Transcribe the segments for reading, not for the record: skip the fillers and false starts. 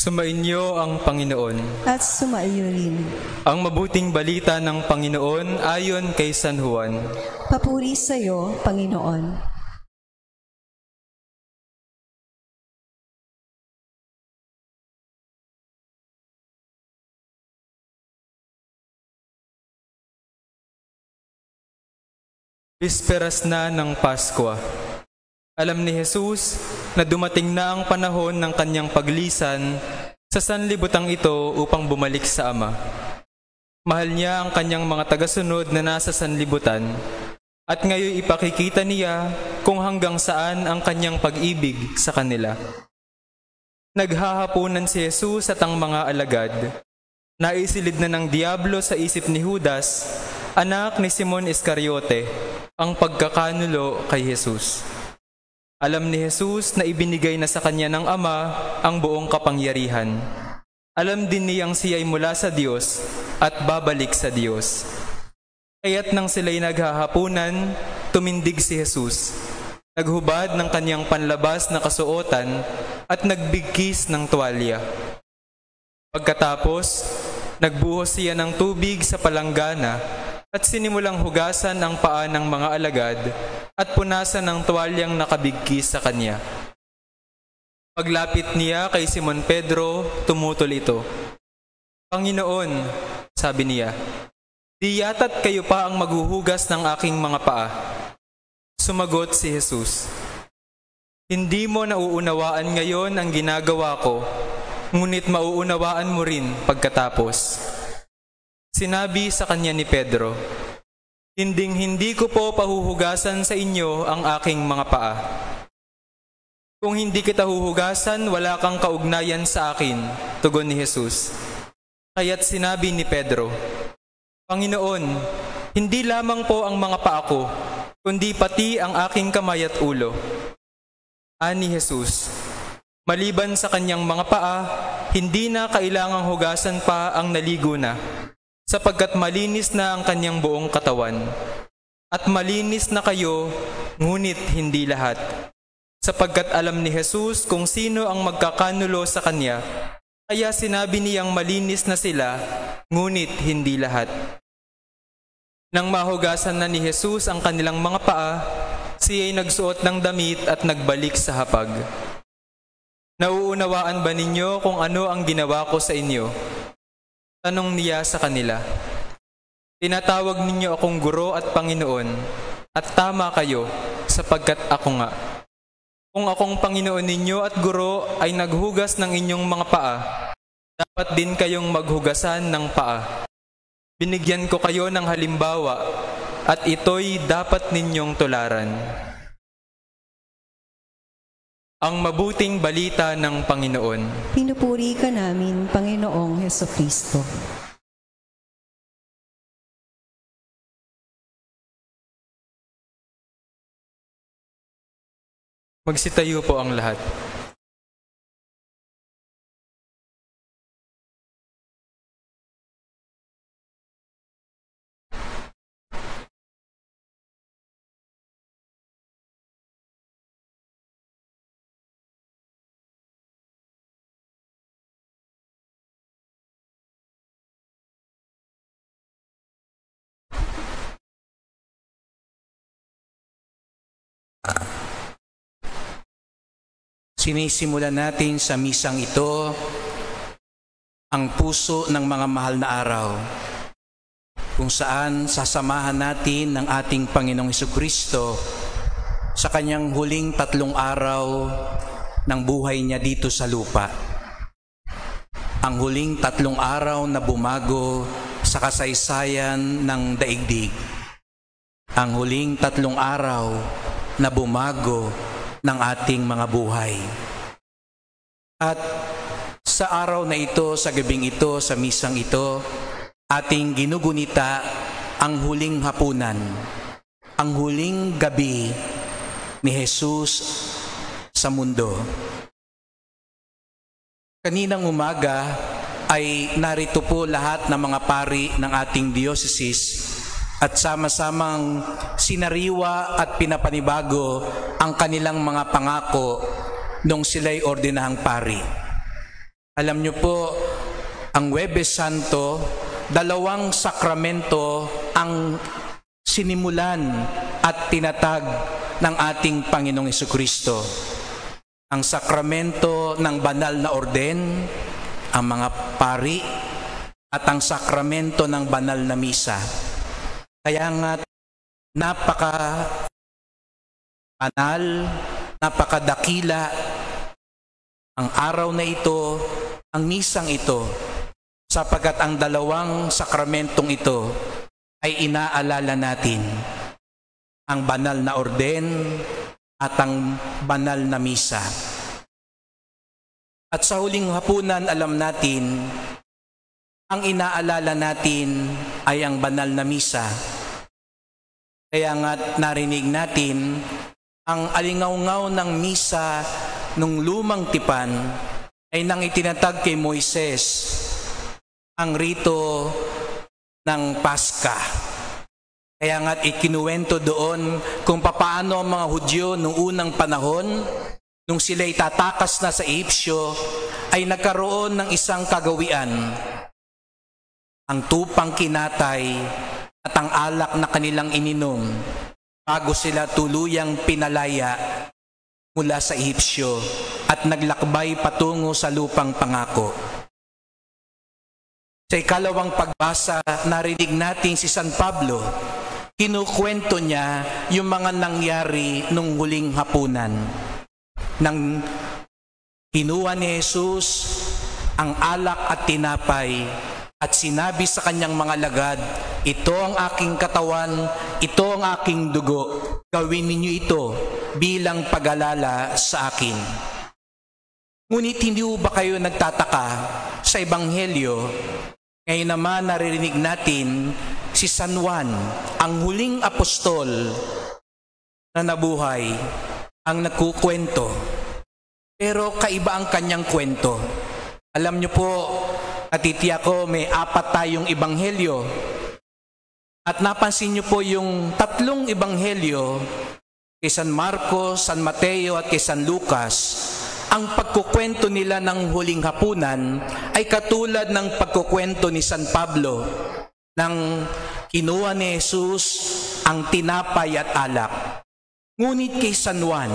Sumainyo ang Panginoon. At sumaiyo rin. Ang mabuting balita ng Panginoon ayon kay San Juan. Papuri sa iyo, Panginoon. Bisperas na ng Paskwa. Alam ni Jesus na dumating na ang panahon ng kanyang paglisan sa sanlibutang ito upang bumalik sa Ama. Mahal niya ang kanyang mga tagasunod na nasa sanlibutan at ngayon ipakikita niya kung hanggang saan ang kanyang pag-ibig sa kanila. Naghahapunan si Jesus at ang mga alagad. Naisilid na ng diablo sa isip ni Judas, anak ni Simon Iscariote, ang pagkakanulo kay Jesus. Alam ni Jesus na ibinigay na sa kanya ng Ama ang buong kapangyarihan. Alam din niyang siya ay mula sa Diyos at babalik sa Diyos. Kaya't nang sila'y naghahapunan, tumindig si Jesus. Naghubad ng kanyang panlabas na kasuotan at nagbigkis ng tuwalya. Pagkatapos, nagbuhos siya ng tubig sa palanggana at sinimulang hugasan ang paa ng mga alagad at punasan ng tuwalyang nakabigkis sa kanya. Paglapit niya kay Simon Pedro, tumutol ito. Panginoon, sabi niya, di yata't kayo pa ang maghuhugas ng aking mga paa. Sumagot si Jesus, hindi mo nauunawaan ngayon ang ginagawa ko, ngunit mauunawaan mo rin pagkatapos. Sinabi sa kanya ni Pedro, hindi ko po pahuhugasan sa inyo ang aking mga paa. Kung hindi kita huhugasan, wala kang kaugnayan sa akin, tugon ni Jesus. Kaya't sinabi ni Pedro, Panginoon, hindi lamang po ang mga paa ko, kundi pati ang aking kamay at ulo. Ani Jesus, maliban sa kanyang mga paa, hindi na kailangang hugasan pa ang naligo na, sapagkat malinis na ang kanyang buong katawan. At malinis na kayo, ngunit hindi lahat. Sapagkat alam ni Jesus kung sino ang magkakanulo sa kanya, kaya sinabi niyang malinis na sila, ngunit hindi lahat. Nang mahugasan na ni Jesus ang kanilang mga paa, siya'y nagsuot ng damit at nagbalik sa hapag. Nauunawaan ba ninyo kung ano ang ginawa ko sa inyo? Tanong niya sa kanila, tinatawag ninyo akong guro at Panginoon, at tama kayo, sapagkat ako nga. Kung akong Panginoon ninyo at guro ay naghugas ng inyong mga paa, dapat din kayong maghugasan ng paa. Binigyan ko kayo ng halimbawa, at ito'y dapat ninyong tularan. Ang mabuting balita ng Panginoon. Pinupuri ka namin, Panginoong Hesukristo. Magsitayo po ang lahat. Sinisimulan natin sa misang ito ang puso ng mga mahal na araw, kung saan sasamahan natin ng ating Panginoong Hesukristo sa kanyang huling 3 araw ng buhay niya dito sa lupa. Ang huling 3 araw na bumago sa kasaysayan ng daigdig. Ang huling 3 araw na bumago ng ating mga buhay. At sa araw na ito, sa gabing ito, sa misang ito, ating ginugunita ang huling hapunan, ang huling gabi ni Jesus sa mundo. Kaninang umaga ay narito po lahat ng mga pari ng ating diocese at sama-samang sinariwa at pinapanibago ang kanilang mga pangako nung sila'y ordinahang pari. Alam niyo po, ang Huwebes Santo, 2 sakramento ang sinimulan at tinatag ng ating Panginoong Hesukristo. Ang sakramento ng banal na orden, ang mga pari, at ang sakramento ng banal na misa. Kaya nga, napaka-banal, napakadakila ang araw na ito, ang misang ito, sapagkat ang 2 sakramentong ito ay inaalala natin ang banal na orden at ang banal na misa. At sa huling hapunan, alam natin, ang inaalala natin ay ang banal na misa. Kaya nga narinig natin ang alingaw-ngaw ng misa nung lumang tipan ay nang itinatag kay Moises ang rito ng Paska. Kaya nga ikinuwento doon kung papaano ang mga Hudyo noong unang panahon, nung sila'y tatakas na sa Ehipsyo, ay nagkaroon ng isang kagawian. Ang tupang kinatay at ang alak na kanilang ininom bago sila tuluyang pinalaya mula sa Ehipsyo at naglakbay patungo sa lupang pangako. Sa ikalawang pagbasa, narinig natin si San Pablo. Kinukwento niya yung mga nangyari nung huling hapunan. Nang kinuha ni Jesus ang alak at tinapay at sinabi sa kanyang mga lagad, "Ito ang aking katawan, ito ang aking dugo. Gawin ninyo ito bilang pag-alala sa akin." Ngunit hindi ba kayo nagtataka sa Ebanghelyo? Ngayon naman naririnig natin si San Juan, ang huling apostol na nabuhay, ang nagkukwento. Pero kaiba ang kanyang kwento. Alam niyo po, katitiya ko, may 4 tayong ebanghelyo. At napansin niyo po yung 3 ebanghelyo, kay San Marcos, San Mateo at kay San Lucas, ang pagkukwento nila ng huling hapunan ay katulad ng pagkukwento ni San Pablo nang kinuha ni Jesus ang tinapay at alak. Ngunit kay San Juan,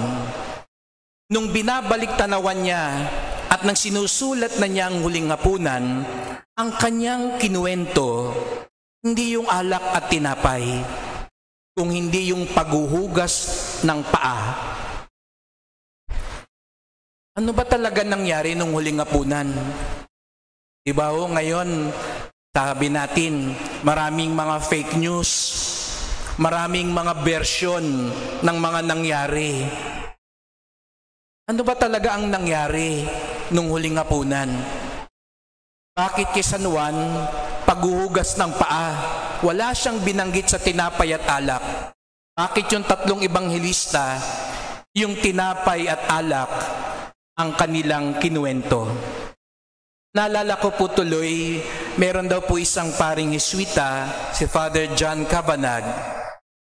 nung binabalik tanawan niya at nang sinusulat na niya ang huling hapunan, ang kanyang kinuwento, hindi yung alak at tinapay, kung hindi yung paghuhugas ng paa. Ano ba talaga nangyari nung huling hapunan? Diba ho, ngayon, sabi natin, maraming mga fake news, maraming mga version ng mga nangyari. Ano ba talaga ang nangyari nung huling hapunan? Bakit kay San Juan, paghuhugas ng paa, wala siyang binanggit sa tinapay at alak? Bakit yung 3 ebanghelista, yung tinapay at alak, ang kanilang kinuwento? Naalala ko po tuloy, meron daw po isang paring Jesuita, si Father John Cabanag,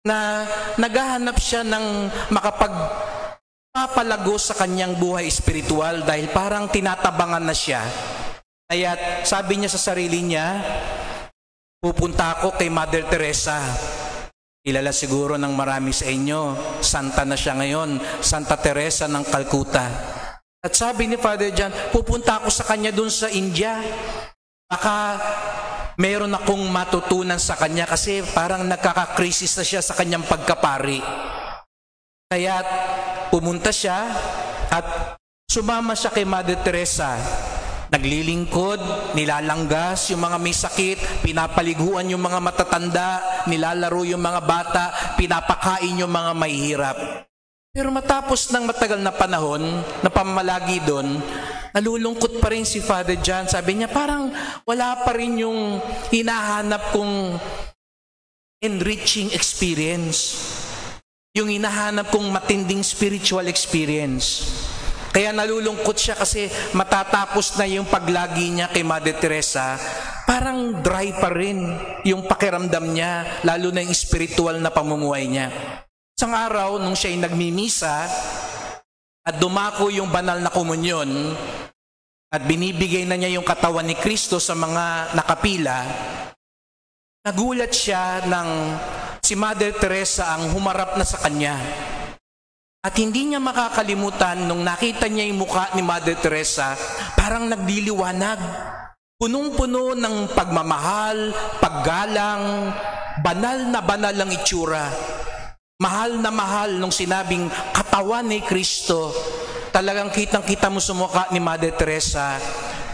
na naghahanap siya ng makapagpapalago sa kanyang buhay espiritual dahil parang tinatabangan na siya. Kaya sabi niya sa sarili niya, pupunta ako kay Mother Teresa. Kilala siguro ng marami sa inyo, santa na siya ngayon, Santa Teresa ng Calcutta. At sabi ni Father John, pupunta ako sa kanya dun sa India. Baka meron akong matutunan sa kanya kasi parang nagkakakrisis na siya sa kanyang pagkapari. Kaya pumunta siya at sumama siya kay Mother Teresa. Naglilingkod, nilalanggas yung mga may sakit, pinapaliguan yung mga matatanda, nilalaro yung mga bata, pinapakain yung mga mahihirap. Pero matapos ng matagal na panahon na pamamalagi doon, nalulungkot pa rin si Father John. Sabi niya, parang wala pa rin yung hinahanap kong enriching experience. Yung hinahanap kong matinding spiritual experience. Kaya nalulungkot siya kasi matatapos na yung paglagi niya kay Mother Teresa, parang dry pa rin yung pakiramdam niya, lalo na yung spiritual na pamumuhay niya. Isang araw, nung siya'y nagmimisa at dumako yung banal na komunyon, at binibigay na niya yung katawan ni Kristo sa mga nakapila, nagulat siya ng si Mother Teresa ang humarap na sa kanya. At hindi niya makakalimutan nung nakita niya yung mukha ni Mother Teresa, parang nagliliwanag. Punong-puno ng pagmamahal, paggalang, banal ang itsura. Mahal na mahal nung sinabing katawan ni Kristo. Talagang kitang-kita mo sa mukha ni Mother Teresa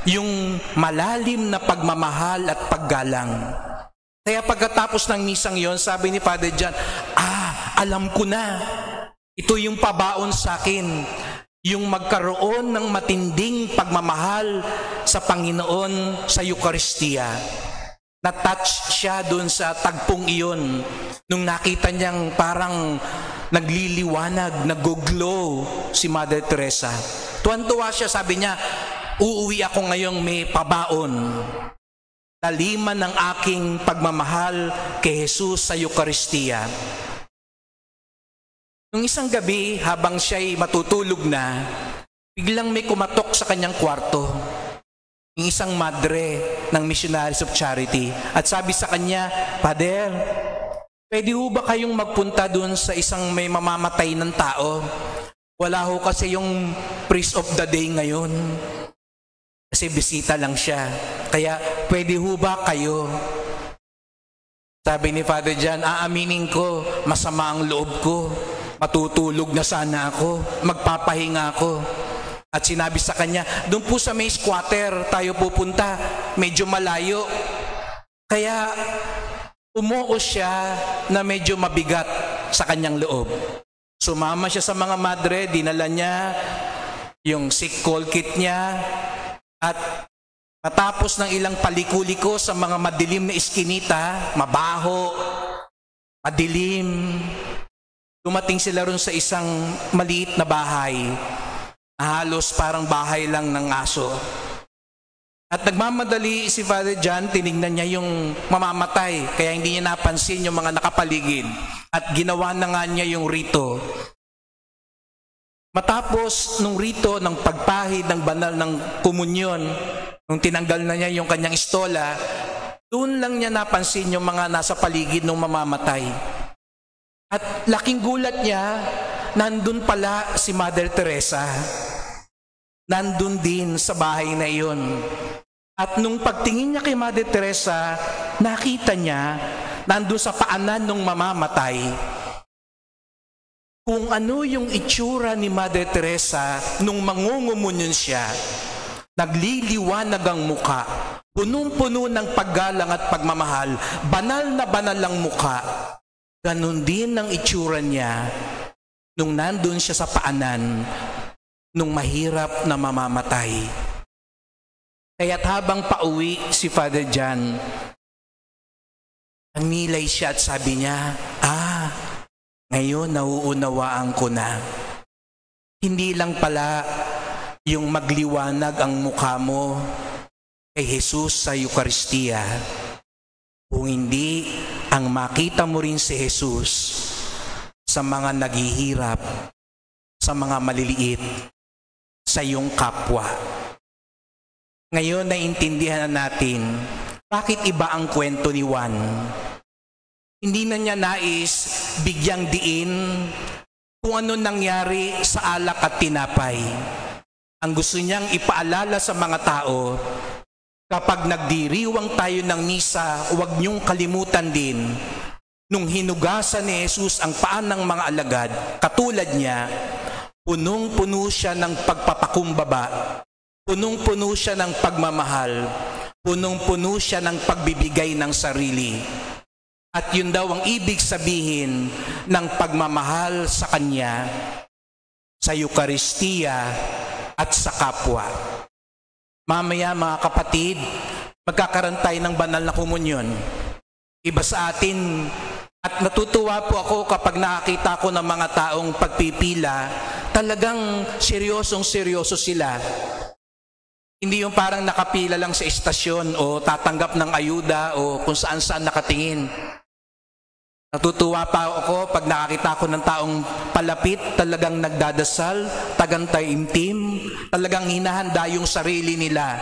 yung malalim na pagmamahal at paggalang. Kaya pagkatapos ng misang yon, sabi ni Father John, alam ko na. Ito yung pabaon sa akin, yung magkaroon ng matinding pagmamahal sa Panginoon sa Eucharistia. Na-touch siya dun sa tagpong iyon nung nakita niyang parang nagliliwanag, nag-glow si Mother Teresa. Tuwan-tuwa siya, sabi niya, uuwi ako ngayong may pabaon. Taliman ng aking pagmamahal kay Jesus sa Eucharistia. Nung isang gabi, habang siya'y matutulog na, biglang may kumatok sa kanyang kwarto. Yung isang madre ng Missionaries of Charity. At sabi sa kanya, Pader, pwede ho ba kayong magpunta dun sa isang may mamamatay ng tao? Wala ho kasi yung priest of the day ngayon. Kasi bisita lang siya. Kaya pwede ho ba kayo? Sabi ni Father John, aaminin ko, masama ang loob ko. Matutulog na sana ako, magpapahinga ako. At sinabi sa kanya, doon po sa may squatter tayo pupunta, medyo malayo. Kaya umuo siya na medyo mabigat sa kanyang loob. Sumama siya sa mga madre, dinala niya yung sick call kit niya, at matapos ng ilang paliko-liko sa mga madilim na iskinita, mabaho, madilim, dumating sila ron sa isang maliit na bahay, halos parang bahay lang ng aso. At nagmamadali si Father John, tinignan niya yung mamamatay, kaya hindi niya napansin yung mga nakapaligid. At ginawa na nga niya yung rito. Matapos nung rito ng pagpahid ng banal ng komunyon, nung tinanggal na niya yung kanyang istola, doon lang niya napansin yung mga nasa paligid ng mamamatay. At laking gulat niya, nandun pala si Mother Teresa. Nandun din sa bahay na iyon. At nung pagtingin niya kay Mother Teresa, nakita niya, nandun sa paanan ng mamamatay, kung ano yung itsura ni Mother Teresa nung mangungumunyon siya. Nagliliwanag ang muka, punong-puno ng paggalang at pagmamahal, banal na banal ang muka. Ganon din ang itsura niya nung nandun siya sa paanan nung mahirap na mamamatay. Kaya't habang pauwi si Father John, namilay siya at sabi niya, ngayon nauunawaan ko na. Hindi lang pala yung magliwanag ang mukha mo kay Jesus sa Eucharistia, kung hindi ang makita mo rin si Jesus sa mga naghihirap, sa mga maliliit, sa iyong kapwa. Ngayon naiintindihan na natin bakit iba ang kwento ni Juan. Hindi na niya nais bigyang diin kung ano nangyari sa alak at tinapay. Ang gusto niyang ipaalala sa mga tao, kapag nagdiriwang tayo ng misa, huwag niyong kalimutan din, nung hinugasan ni Jesus ang paa ng mga alagad, katulad niya, punong-puno siya ng pagpapakumbaba, punong-puno siya ng pagmamahal, punong-puno siya ng pagbibigay ng sarili. At yun daw ang ibig sabihin ng pagmamahal sa Kanya, sa Eucharistia at sa kapwa. Mamaya mga kapatid, magkakaroon tayo ng banal na komunyon. Iba sa atin, at natutuwa po ako kapag nakakita ko ng mga taong pagpipila, talagang seryosong-seryoso sila. Hindi yung parang nakapila lang sa istasyon o tatanggap ng ayuda o kung saan-saan nakatingin. Natutuwa pa ako pag nakakita ko ng taong palapit, talagang nagdadasal, tagantaimtim, talagang hinahanda yung sarili nila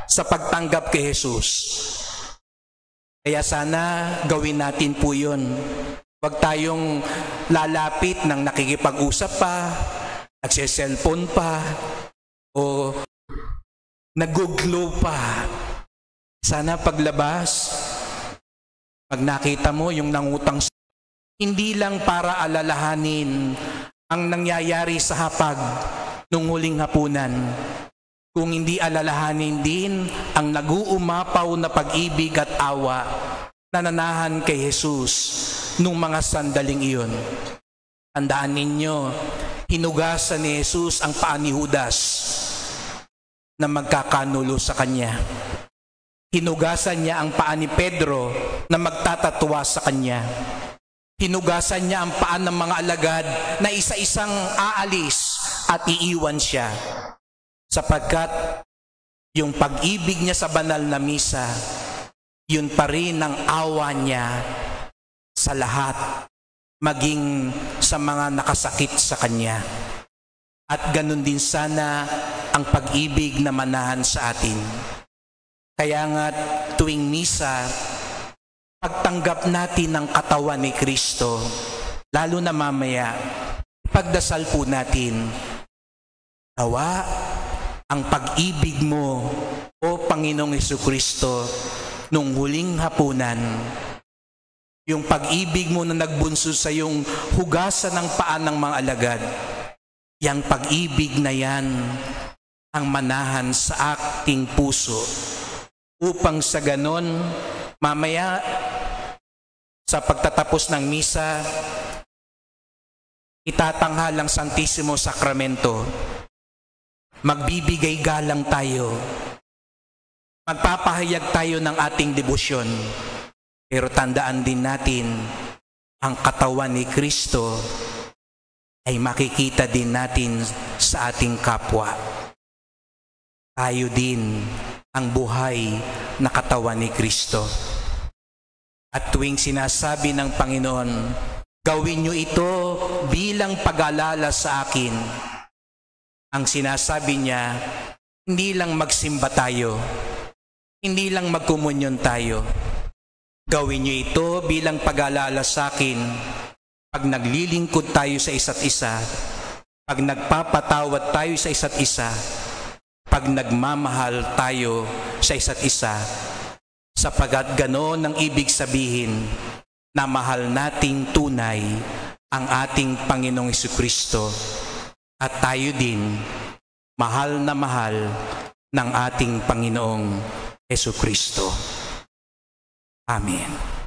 sa pagtanggap kay Jesus. Kaya sana gawin natin po yun. Huwag tayong lalapit ng nakikipag-usap pa, nagse-cellphone pa, o nag-glow pa. Sana paglabas, pag nakita mo yung nangutang, hindi lang para alalahanin ang nangyayari sa hapag nung huling hapunan, kung hindi alalahanin din ang nag-uumapaw na pag-ibig at awa na nanahan kay Jesus nung mga sandaling iyon. Tandaan ninyo, hinugasan ni Jesus ang paa ni Judas na magkakanulo sa kanya. Hinugasan niya ang paa ni Pedro na magtatatwa sa kanya. Hinugasan niya ang paa ng mga alagad na isa-isang aalis at iiwan siya. Sapagkat yung pag-ibig niya sa banal na misa, yun pa rin ang awa niya sa lahat, maging sa mga nakasakit sa kanya. At ganun din sana ang pag-ibig na manahan sa atin. Kaya nga tuwing misa, pagtanggap natin ng katawan ni Kristo, lalo na mamaya, pagdasal po natin, nawa ang pag-ibig mo, o Panginoong Jesucristo, nung huling hapunan, yung pag-ibig mo na nagbunso sa yung hugasan ng paa ng mga alagad, yang pag-ibig na yan ang manahan sa aking puso, upang sa ganon, mamaya sa pagtatapos ng misa, itatanghal ang Santisimo Sakramento. Magbibigay galang tayo. Magpapahayag tayo ng ating debosyon. Pero tandaan din natin, ang katawan ni Kristo ay makikita din natin sa ating kapwa. Tayo din ang buhay na katawan ni Kristo. At tuwing sinasabi ng Panginoon, gawin niyo ito bilang pag-alala sa akin, ang sinasabi niya, hindi lang magsimba tayo, hindi lang magkomunyon tayo. Gawin niyo ito bilang pag-alala sa akin pag naglilingkod tayo sa isa't isa, pag nagpapatawad tayo sa isa't isa, pag nagmamahal tayo sa isa't isa, sapagkat ganoon ang ibig sabihin na mahal nating tunay ang ating Panginoong Jesucristo at tayo din mahal na mahal ng ating Panginoong Jesucristo. Amen.